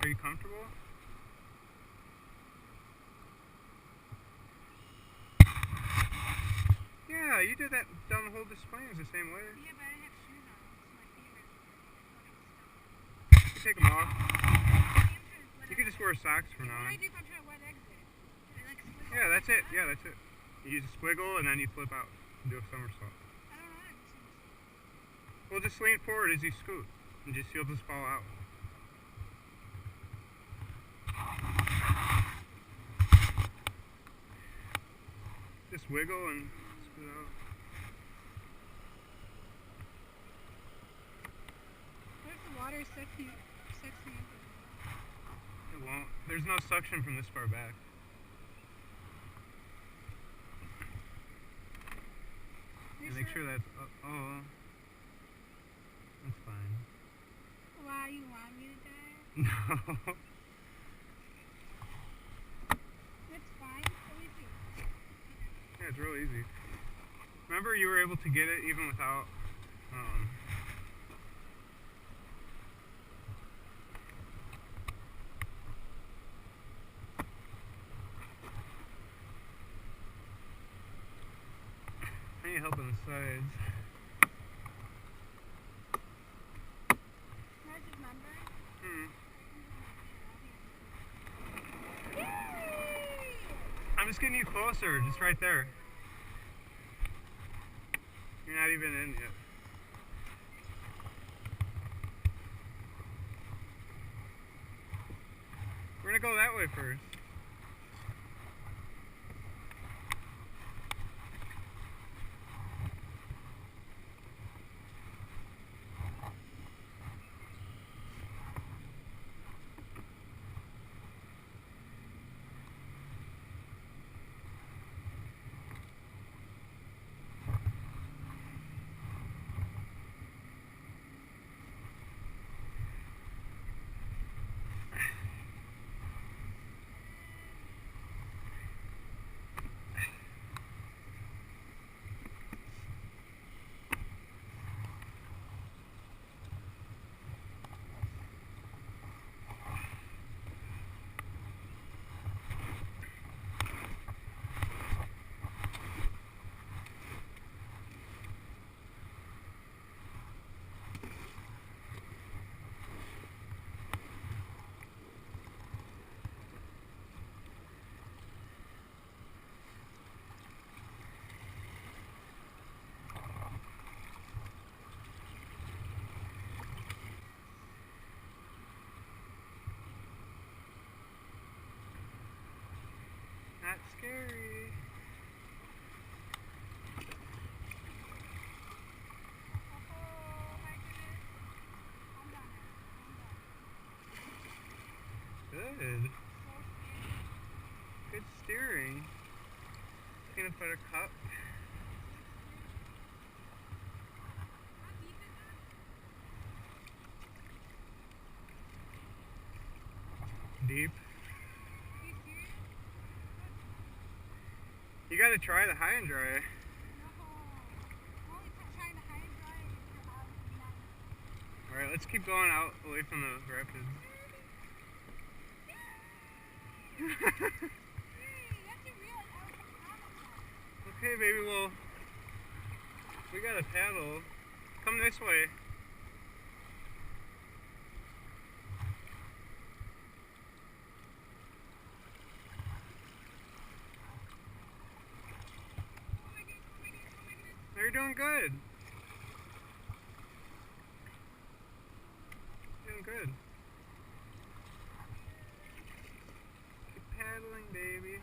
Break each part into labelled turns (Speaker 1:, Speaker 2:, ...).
Speaker 1: Are you comfortable? Yeah, you did that down the whole display the same way.
Speaker 2: Yeah, but I didn't have shoes on. It's my favorite.
Speaker 1: You take them off. You can just wear socks from now on.
Speaker 2: What do I do if I'm trying to wet exit?
Speaker 1: Yeah, that's it. Yeah, that's it. You just squiggle and then you flip out and do a somersault.
Speaker 2: I don't know how to do somersault.
Speaker 1: Well, just lean forward as you scoot and you'll just fall out. Just wiggle and scoot out.
Speaker 2: What if the water sucks me into
Speaker 1: It won't. There's no suction from this far back. And make sure that's oh, that's fine.
Speaker 2: Wow, you want me to die?
Speaker 1: No.
Speaker 2: It's fine. What do you think?
Speaker 1: Yeah, it's real easy. Remember, you were able to get it even without. I need help on the sides.
Speaker 2: Can I just remember?
Speaker 1: I'm just getting you closer, just right there. You're not even in yet. We're gonna go that way first. Not scary.
Speaker 2: Oh my goodness. I'm done.
Speaker 1: Good. Good steering. Peanut butter cup.
Speaker 2: How deep is it?
Speaker 1: Deep.
Speaker 2: Are you serious?
Speaker 1: You gotta try the high and dry.
Speaker 2: No. I'm only trying to high and dry it.
Speaker 1: Alright, let's keep going out away from the rapids. Okay, baby, well, we got a paddle. Come this way. You're doing good. Doing good. Keep paddling, baby.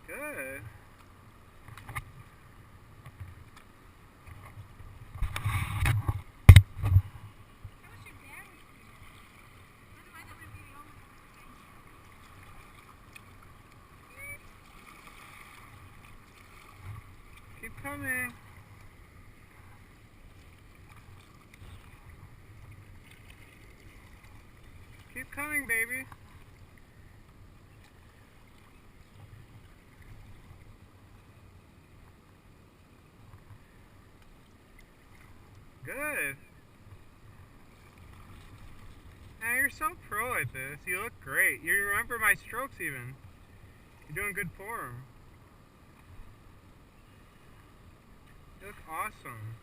Speaker 1: Good. Keep coming. Keep coming, baby. so pro at this. You look great. You remember my strokes even. You're doing good form. You look awesome.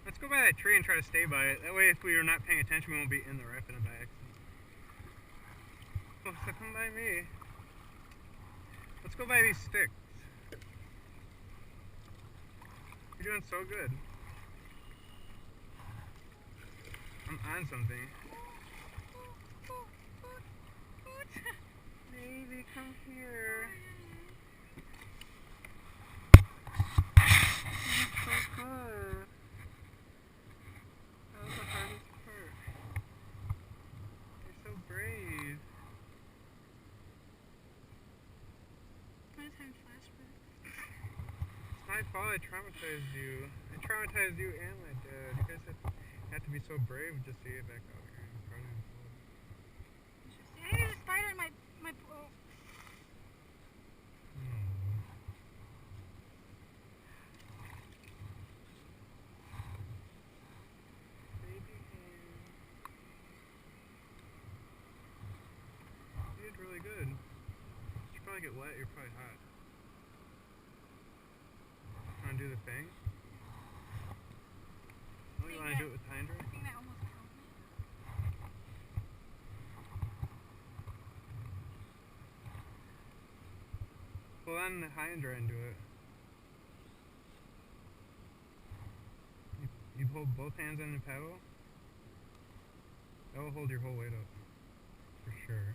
Speaker 1: Let's go by that tree and try to stay by it. That way if we are not paying attention, we won't be in the rapid by accident. Oh, so come by me. Let's go by these sticks. You're doing so good. I'm on something. Baby, come here. You're so good. That was the hardest part. You're so brave.
Speaker 2: My time flashback.
Speaker 1: It's my fault I traumatized you. I traumatized you and my dad. You guys have to be so brave just to get back out here and start in the pool.
Speaker 2: Hey, there's a spider in my pool.
Speaker 1: Baby hand. You did really good. You should probably get wet, you're probably hot. Wanna do the thing? Oh, you wanna do it with Hydra?
Speaker 2: I think that almost killed me.
Speaker 1: Pull on the Hydra and do it. You hold both hands on the paddle. That will hold your whole weight up. For sure.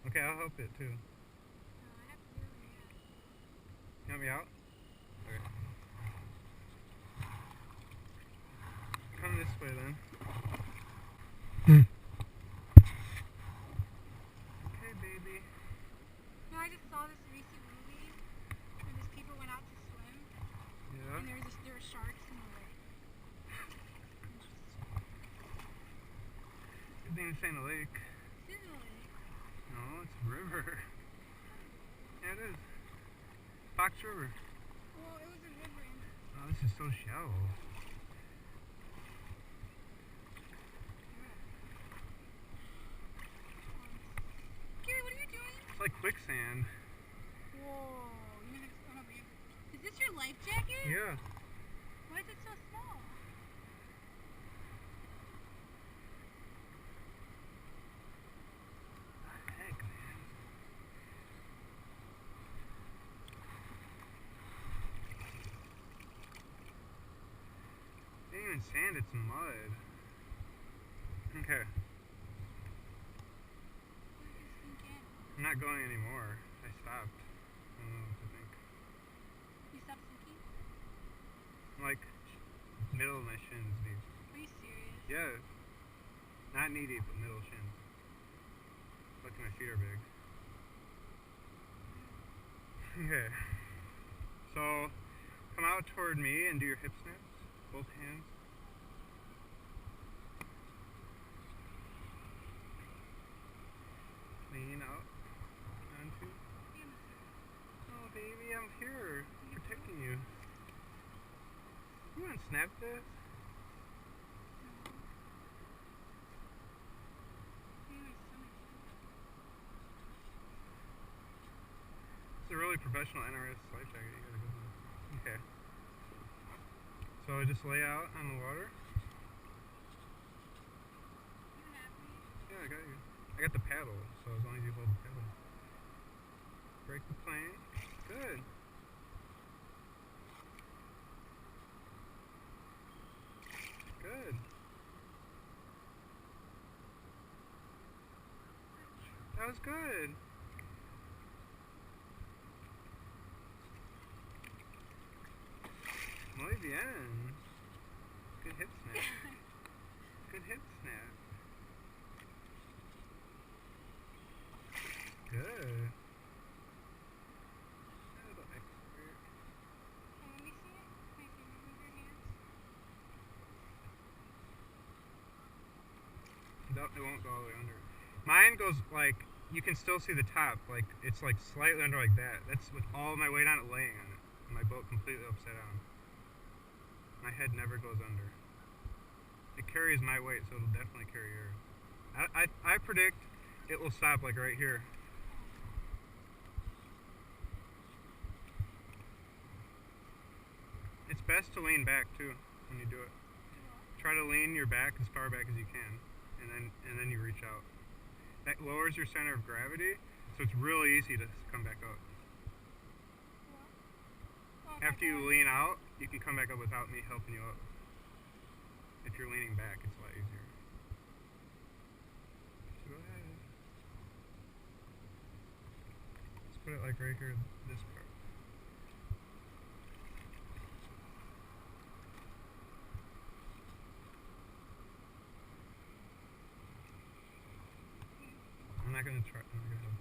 Speaker 1: Okay, I'll help it too.
Speaker 2: I have to do it, yeah.
Speaker 1: You want me out? Okay. Come this way then. Okay, baby.
Speaker 2: No, I just saw this recent movie where these people went out to swim,
Speaker 1: Yeah.
Speaker 2: and there were sharks in the lake.
Speaker 1: Good thing it's in a lake.
Speaker 2: It's in the lake.
Speaker 1: No, it's a river. Yeah, it is. Fox River.
Speaker 2: Well, it was a river.
Speaker 1: Oh, this is so shallow.
Speaker 2: Gary, what are you doing?
Speaker 1: It's like quicksand.
Speaker 2: Whoa. Is this your life jacket?
Speaker 1: Yeah.
Speaker 2: Why is it so small?
Speaker 1: Heck, man. It ain't even sand, it's mud. Okay. I'm not going anymore. I stopped. I don't know what to think.
Speaker 2: You stopped sinking?
Speaker 1: I'm like middle of my shins deep.
Speaker 2: Are you serious?
Speaker 1: Yeah. Not knee deep, but middle shins. Look, my feet are big. Okay. So, come out toward me and do your hip snaps. Both hands. Lean out. Onto. Oh, baby, I'm here. Protecting you. You want to snap this? It's a really professional NRS life jacket. You got a good one. Okay. So just lay out on the water. Yeah, I got you. I got the paddle, so as long as you hold the paddle. Break the plank. Good. Good. That was good. Muy bien. Good hip snap. Good hip snap. Good. Little expert.
Speaker 2: Can we see it? Can you move your hands?
Speaker 1: No, it won't go all the way under. Mine goes like you can still see the top. Like it's like slightly under like that. That's with all my weight on it laying on it. And my boat completely upside down. My head never goes under. It carries my weight, so it'll definitely carry yours. I predict it will stop like right here. It's best to lean back too when you do it. Try to lean your back as far back as you can, and then you reach out. That lowers your center of gravity, so it's really easy to come back up. After you lean out, you can come back up without me helping you up. If you're leaning back, it's a lot easier. So go ahead. Let's put it like right here, this part. I'm not gonna help this one.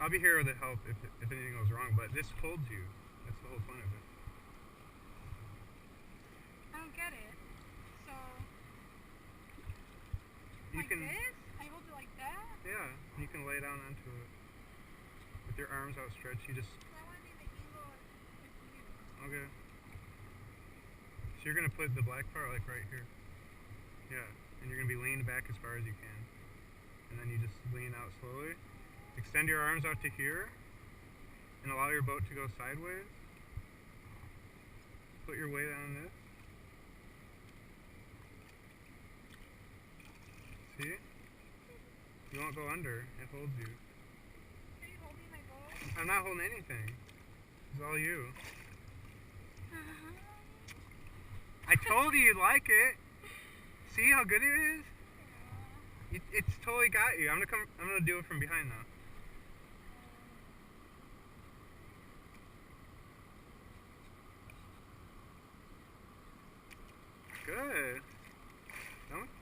Speaker 1: I'll be here to help if anything goes wrong, but this holds you. That's the whole point of it.
Speaker 2: I don't get it. So,
Speaker 1: You
Speaker 2: like
Speaker 1: can,
Speaker 2: this? I hold it like that?
Speaker 1: yeah, you can lay down onto it. With your arms outstretched, you just,
Speaker 2: I want to be the angle with you.
Speaker 1: okay. So you're gonna put the black part like right here. Yeah, and you're gonna be leaned back as far as you can. And then you just lean out slowly. Extend your arms out to here and allow your boat to go sideways. Put your weight on this. See? You won't go under. It holds you.
Speaker 2: Are you holding my boat?
Speaker 1: I'm not holding anything. It's all you. I told you you'd like it. See how good it is? It's totally got you. I'm gonna do it from behind now. Good.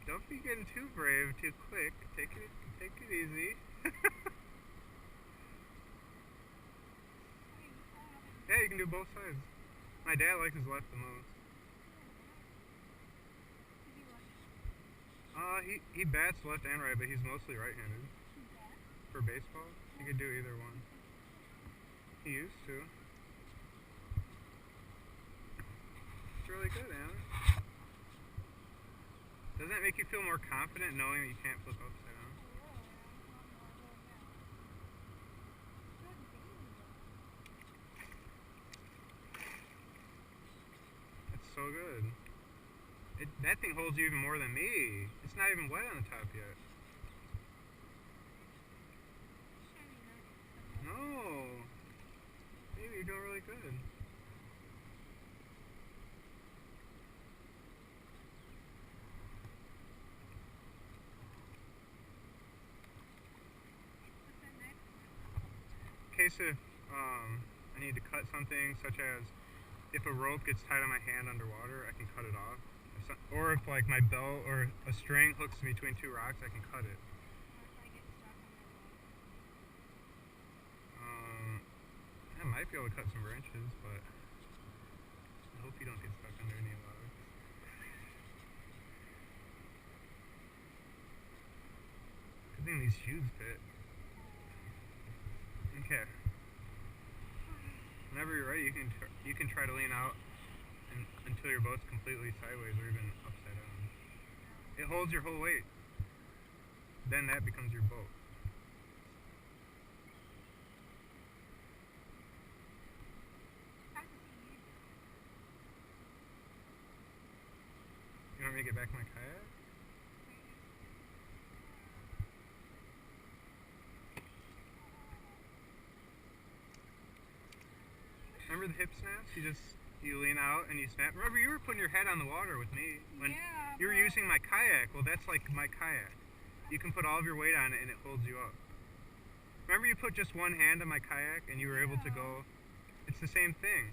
Speaker 1: Don't be getting too brave too quick. Take it easy. Yeah, you can do both sides. My dad likes his left the most. He bats left and right, but he's mostly right-handed. For baseball, he could do either one. He used to. It's really good, Anna. Doesn't that make you feel more confident knowing that you can't flip upside down? That's so good. That thing holds you even more than me. It's not even wet on the top yet. No. Baby, you're doing really good. In case if I need to cut something, such as if a rope gets tied on my hand underwater, I can cut it off. Or if like my belt or a string hooks between two rocks, I can cut it. I might be able to cut some branches, but I hope you don't get stuck under any logs. Good thing these shoes fit. Okay. Whenever you're ready, you can try to lean out until your boat's completely sideways or even upside down. It holds your whole weight. Then that becomes your boat. You want me to get back my kayak? Remember the hip snaps? You lean out and you snap. Remember, you were putting your head on the water with me when you were using my kayak. Well, that's like my kayak. You can put all of your weight on it and it holds you up. Remember, you put just one hand on my kayak and you were able to go. It's the same thing.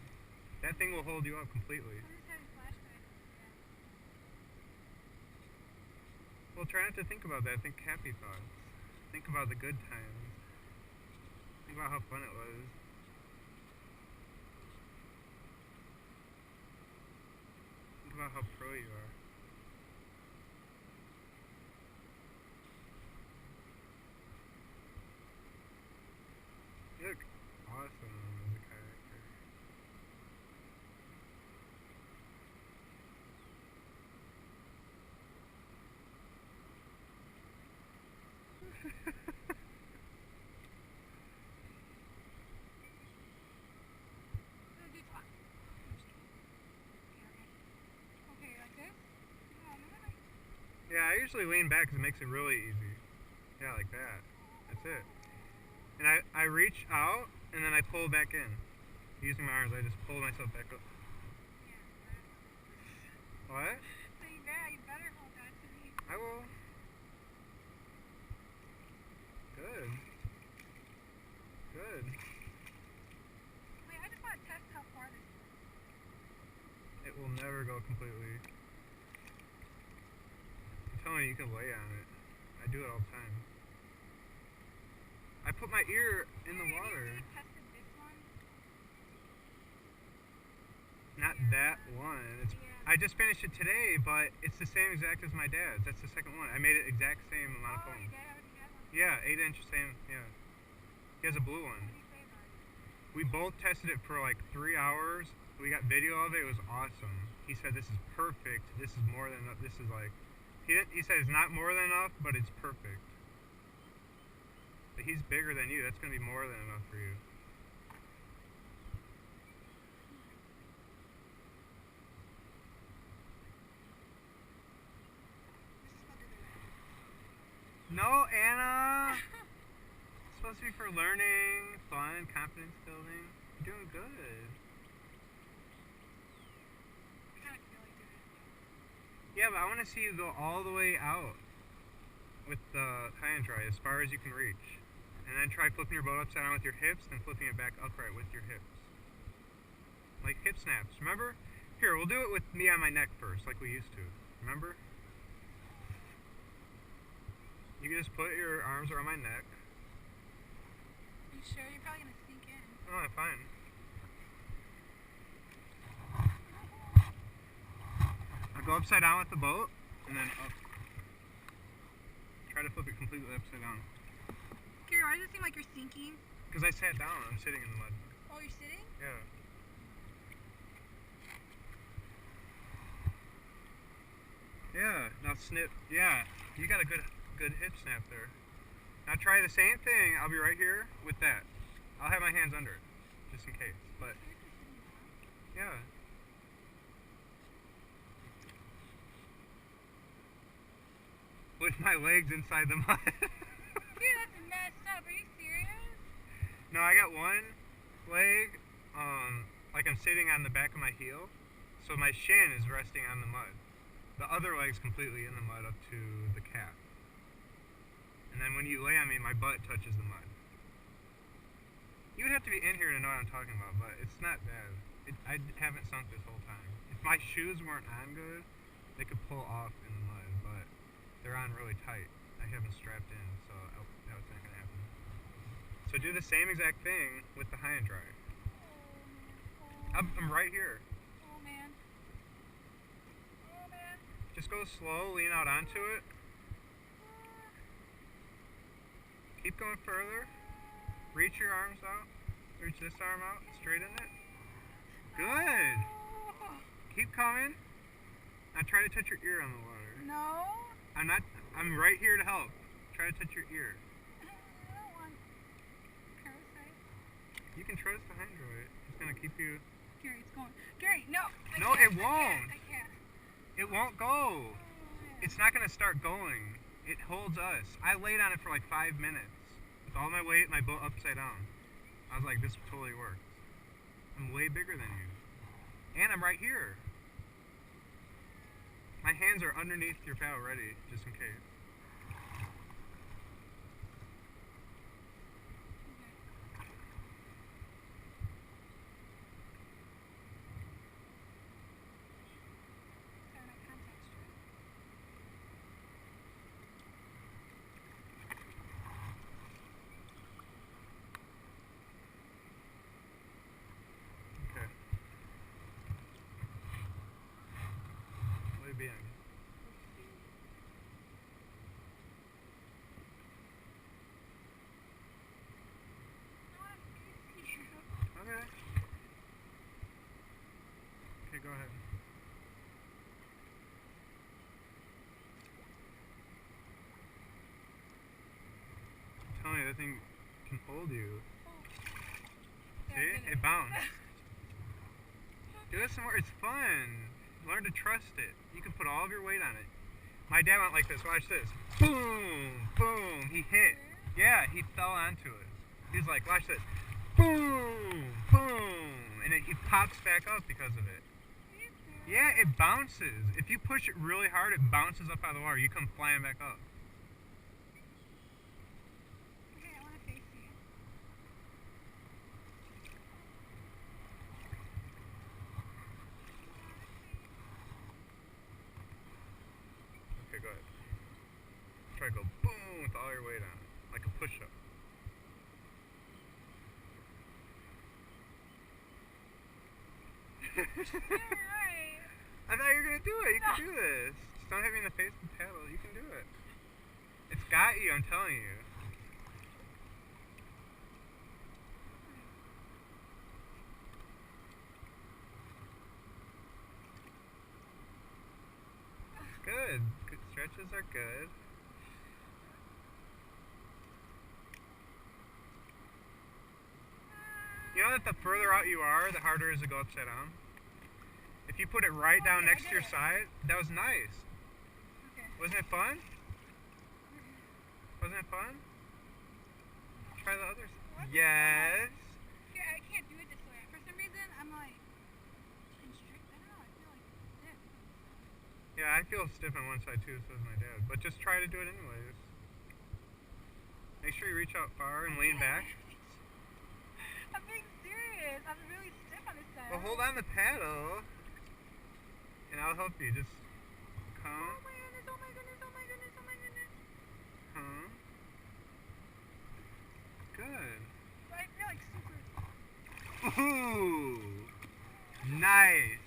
Speaker 1: That thing will hold you up completely. Well, try not to think about that. Think happy thoughts. Think about the good times. Think about how fun it was. Think about how pro you are. Yeah, I usually lean back because it makes it really easy. Yeah, like that. That's it. And I reach out, and then I pull back in. Using my arms, I just pull myself back up. What?
Speaker 2: So you better hold on to me.
Speaker 1: I will. Good. Good.
Speaker 2: Wait, I just want to test how far this is.
Speaker 1: It will never go completely. I'm telling you, you can lay on it. I do it all the time. I put my ear in the water.
Speaker 2: Have you really tested this one?
Speaker 1: Not that one. It's. I just finished it today, but it's the same exact as my dad's. That's the second one. I made it exact same amount of foam.
Speaker 2: Your dad already had one?
Speaker 1: Yeah, 8-inch, same. Yeah. He has a blue one.
Speaker 2: What did you say about it?
Speaker 1: We both tested it for like 3 hours. We got video of it. It was awesome. He said this is perfect. This is more than enough. This is like. He said it's not more than enough, but it's perfect. But he's bigger than you. That's going to be more than enough for you. No, Anna! It's supposed to be for learning, fun, confidence building. You're doing good. Yeah, but I want to see you go all the way out with the high and dry as far as you can reach. And then try flipping your boat upside down with your hips, then flipping it back upright with your hips. Like hip snaps, remember? Here, we'll do it with me on my neck first, like we used to. Remember? You can just put your arms around my neck.
Speaker 2: You sure? You're probably going to sink in.
Speaker 1: Oh, I'm fine. I'll go upside down with the boat, and then up. Try to flip it completely upside down.
Speaker 2: Gary, why does it seem like you're sinking?
Speaker 1: Because I sat down, I'm sitting in the mud.
Speaker 2: Oh, you're sitting?
Speaker 1: Yeah. Yeah, now snip. Yeah, you got a good hip snap there. Now try the same thing. I'll be right here with that. I'll have my hands under it, just in case. But yeah. With my legs inside the mud.
Speaker 2: Dude, that's messed up. Are you serious?
Speaker 1: No, I got one leg, like I'm sitting on the back of my heel, so my shin is resting on the mud. The other leg's completely in the mud up to the calf. And then when you lay on me, my butt touches the mud. You would have to be in here to know what I'm talking about, but it's not bad. I haven't sunk this whole time. If my shoes weren't on good, they could pull off in the mud, but they're on really tight. I have them strapped in, so that's not going to happen. So do the same exact thing with the high and dry. I'm right here.
Speaker 2: Oh, man. Oh, man.
Speaker 1: Just go slow, lean out onto it. Keep going further. Reach your arms out. Reach this arm out. Straighten it. Good. Keep coming. Now try to touch your ear on the water.
Speaker 2: No.
Speaker 1: I'm right here to help. Try to touch your ear.
Speaker 2: I don't want parasites.
Speaker 1: You can trust the hydroid. It's going to keep you...
Speaker 2: Gary, it's going. Gary, no.
Speaker 1: No, it won't.
Speaker 2: I can't.
Speaker 1: It won't go. It's not going to start going. It holds us. I laid on it for like 5 minutes. With all my weight, my boat upside down. I was like, this totally works. I'm way bigger than you. And I'm right here. My hands are underneath your paddle ready, just in case. Bien. Okay. Okay, go ahead. I'm telling you, that thing can hold you. See? It bounced. Do this some more. It's fun. Learn to trust it. You can put all of your weight on it. My dad went like this. Watch this. Boom, boom. He hit. Yeah, he fell onto it. He was like, watch this. Boom, boom. And he pops back up because of it. Yeah, it bounces. If you push it really hard, it bounces up out of the water. You come flying back up.
Speaker 2: Okay, I want to face you.
Speaker 1: Okay, go ahead. Try to go boom with all your weight on it, like a push-up.
Speaker 2: You're right.
Speaker 1: I thought you were gonna do it. You can do this. Just don't hit me in the face with the paddle. You can do it. It's got you. I'm telling you. Good. Good stretches are good. You know that the further out you are, the harder it is to go upside down? If you put it right down next to your side, that was nice.
Speaker 2: Okay.
Speaker 1: Wasn't it fun? Wasn't it fun? Try the other side. Yes.
Speaker 2: Here, I can't do it this way. For some reason, I'm like constricted. I don't know. I feel like stiff.
Speaker 1: Yeah, I feel stiff on one side too, so does my dad. But just try to do it anyways. Make sure you reach out far and lean back.
Speaker 2: I'm being serious. I'm really stiff on this side.
Speaker 1: Well, hold on the paddle, and I'll help you. Just come.
Speaker 2: Oh my goodness, oh my goodness, oh my goodness, oh my goodness.
Speaker 1: Come. Good.
Speaker 2: But I feel like super...
Speaker 1: Ooh. Nice.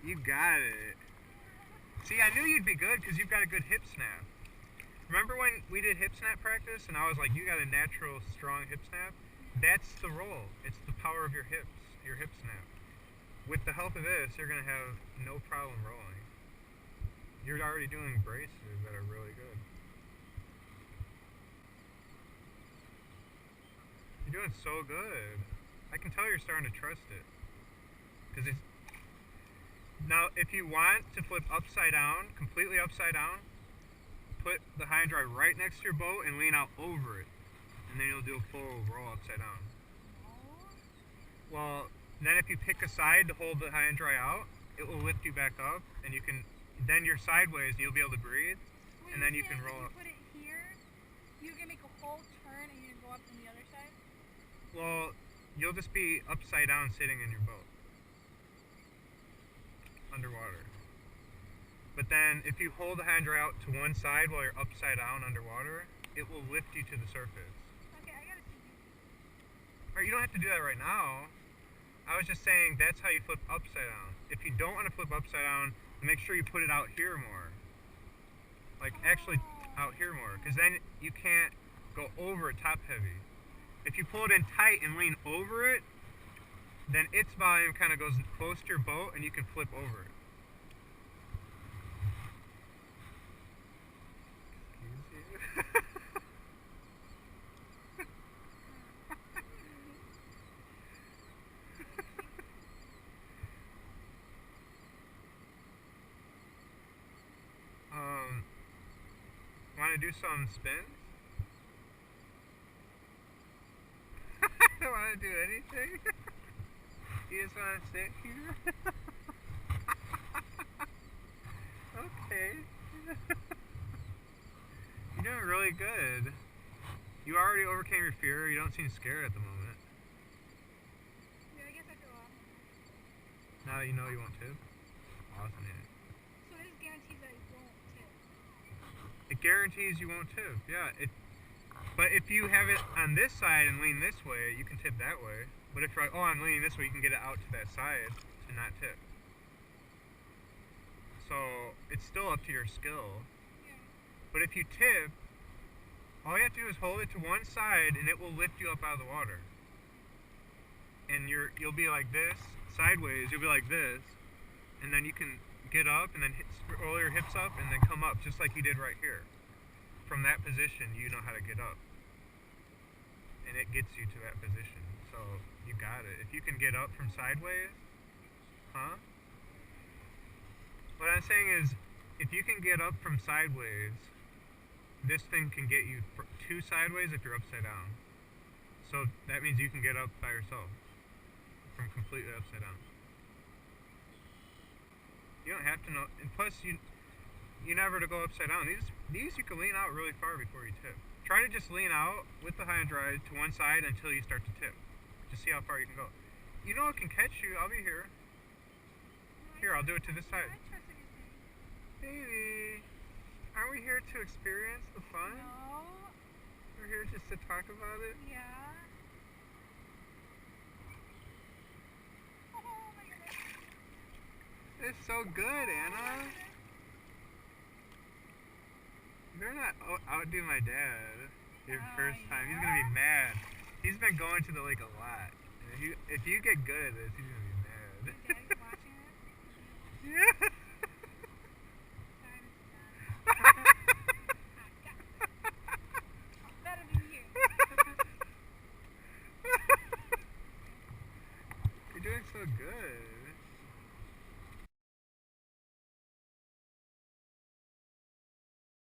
Speaker 1: You got it. See, I knew you'd be good because you've got a good hip snap. Remember when we did hip snap practice and I was like, you got a natural, strong hip snap? That's the roll. It's the power of your hips, your hip snap. With the help of this, you're going to have no problem rolling. You're already doing braces that are really good. You're doing so good. I can tell you're starting to trust it. Because it's... Now, if you want to flip upside down, completely upside down, put the high and dry right next to your boat and lean out over it. And then you'll do a full roll upside down. Well, then if you pick a side to hold the high and dry out, it will lift you back up, and you can, then you're sideways, and you'll be able to breathe, and then you can roll up.
Speaker 2: If you put it here, you can make a whole turn and you can go up on the other side?
Speaker 1: Well, you'll just be upside down sitting in your boat. Underwater. But then, if you hold the high and dry out to one side while you're upside down underwater, it will lift you to the surface. Alright, you don't have to do that right now. I was just saying that's how you flip upside down. If you don't want to flip upside down, make sure you put it out here more. Like actually out here more, because then you can't go over it top heavy. If you pull it in tight and lean over it, then its volume kind of goes close to your boat and you can flip over it. Excuse you. Want to do some spins? I don't want to do anything. You just want to sit here? Okay. You're doing really good. You already overcame your fear. You don't seem scared at the moment.
Speaker 2: Yeah, I guess I feel off.
Speaker 1: Now that you know you won't tip? Awesome, man.
Speaker 2: So this guarantees that you won't tip.
Speaker 1: It guarantees you won't tip, yeah. But if you have it on this side and lean this way, you can tip that way. But if you're like, oh, I'm leaning this way, you can get it out to that side and not tip. So it's still up to your skill.
Speaker 2: Yeah.
Speaker 1: But if you tip, all you have to do is hold it to one side and it will lift you up out of the water. And you'll be like this, sideways, you'll be like this, and then you can get up and then roll your hips up and then come up just like you did right here. From that position, you know how to get up. And it gets you to that position. So you got it. If you can get up from sideways, huh? What I'm saying is, if you can get up from sideways, this thing can get you 2 sideways if you're upside down. So that means you can get up by yourself from completely upside down. You don't have to know, and plus you never to go upside down. These you can lean out really far before you tip. Try to just lean out with the high and dry to one side until you start to tip. Just see how far you can go. You know it can catch you. I'll be here. Here, I'll do it to this side. Baby, aren't we here to experience the fun?
Speaker 2: No.
Speaker 1: We're here just to talk about it.
Speaker 2: Yeah. Oh my goodness.
Speaker 1: It's so good, Anna. Better not outdo my dad your first time. He's gonna be mad. He's been going to the lake a lot. If you get good at this, he's gonna be mad.
Speaker 2: Daddy's watching it?
Speaker 1: Yeah.